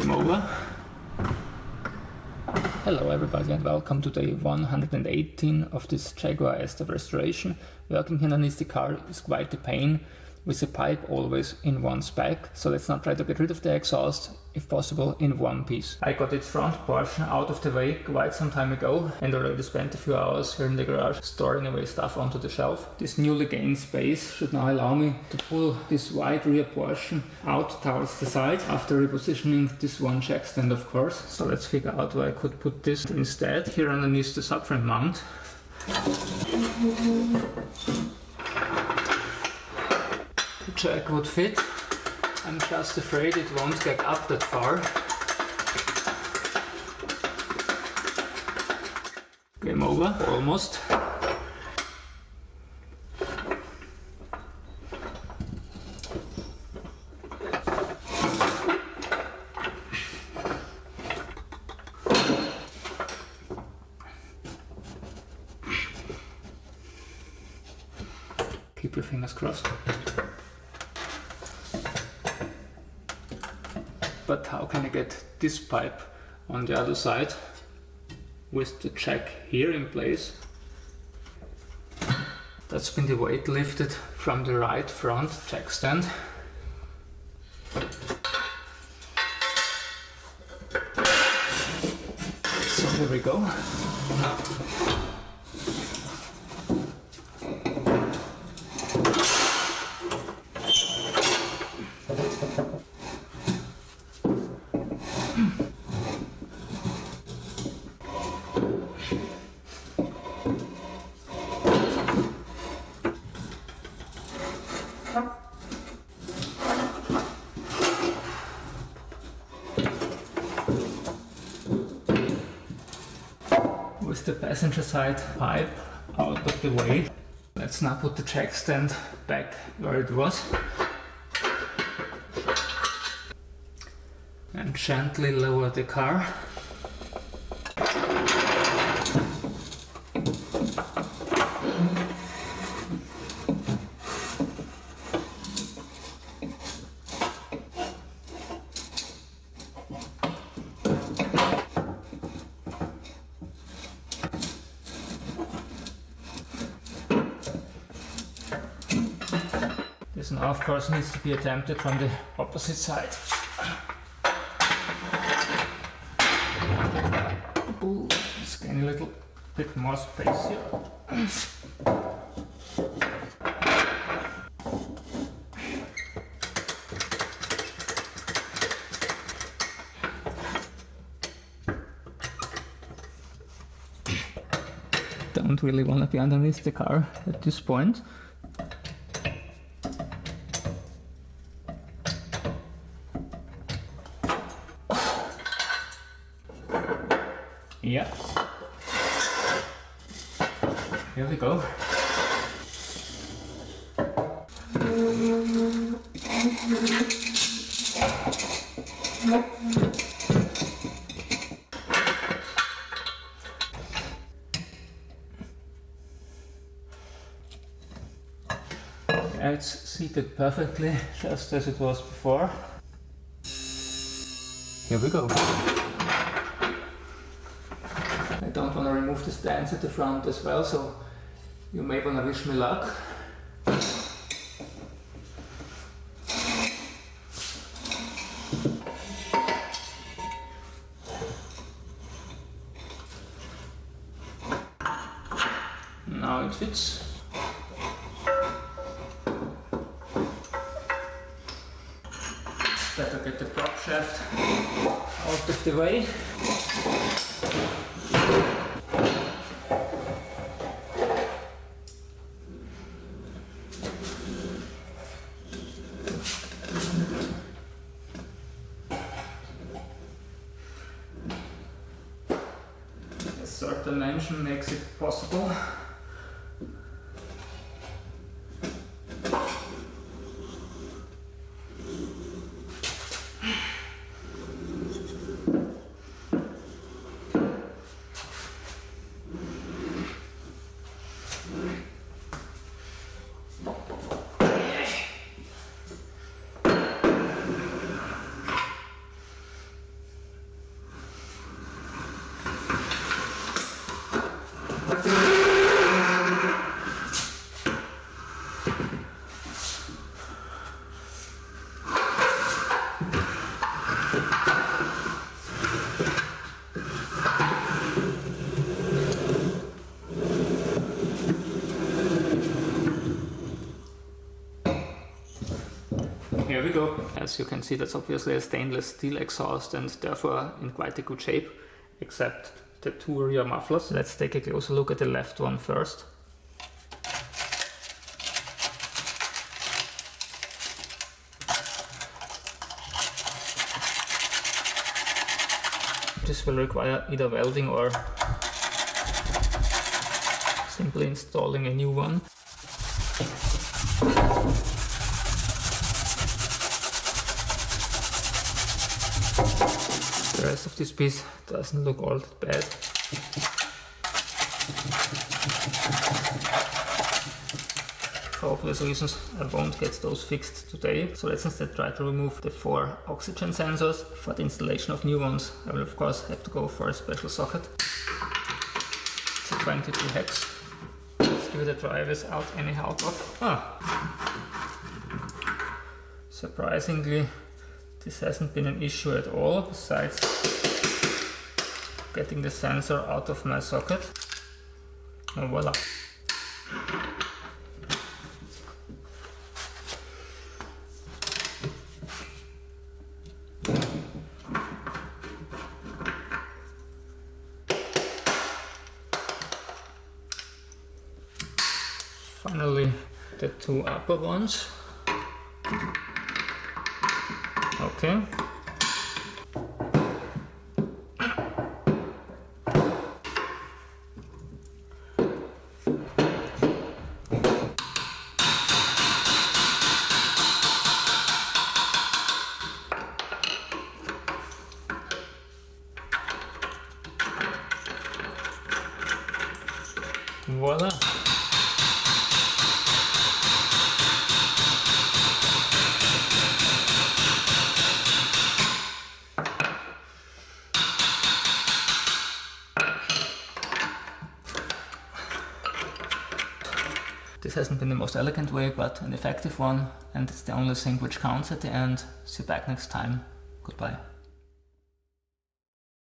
Game over. Hello everybody and welcome to day 118 of this Jaguar S-Type restoration. Working underneath the car is quite a pain, with the pipe always in one spec, so let's now try to get rid of the exhaust, if possible, in one piece. I got its front portion out of the way quite some time ago and already spent a few hours here in the garage storing away stuff onto the shelf. This newly gained space should now allow me to pull this wide rear portion out towards the side after repositioning this one jack stand, of course. So let's figure out where I could put this instead. Here underneath the subframe mount. The jack would fit. I'm just afraid it won't get up that far. Game over, almost. Keep your fingers crossed. But how can I get this pipe on the other side with the jack here in place? That's been the weight lifted from the right front jack stand. So here we go. With the passenger side pipe out of the way, let's now put the jack stand back where it was and gently lower the car. This now of course needs to be attempted from the opposite side. Ooh, it's getting a little bit more space here. Don't really want to be underneath the car at this point. Yeah. Here we go. Yeah, it's seated perfectly, just as it was before. Here we go. I don't want to remove the stands at the front as well, so you may want to wish me luck. Now it fits. Better get the prop shaft out of the way. A certain dimension makes it possible. Here we go. As you can see, that's obviously a stainless steel exhaust and therefore in quite a good shape, except the two rear mufflers. Let's take a closer look at the left one first. This will require either welding or simply installing a new one. The rest of this piece doesn't look all that bad. For obvious reasons I won't get those fixed today, so let's instead try to remove the 4 oxygen sensors. For the installation of new ones I will of course have to go for a special socket. It's a 22 hex. Let's give it a try without any hard lock. Surprisingly, this hasn't been an issue at all, besides getting the sensor out of my socket. And voila! Finally, the 2 upper ones. Okay. Voila! This hasn't been the most elegant way, but an effective one, and it's the only thing which counts at the end. See you back next time. Goodbye.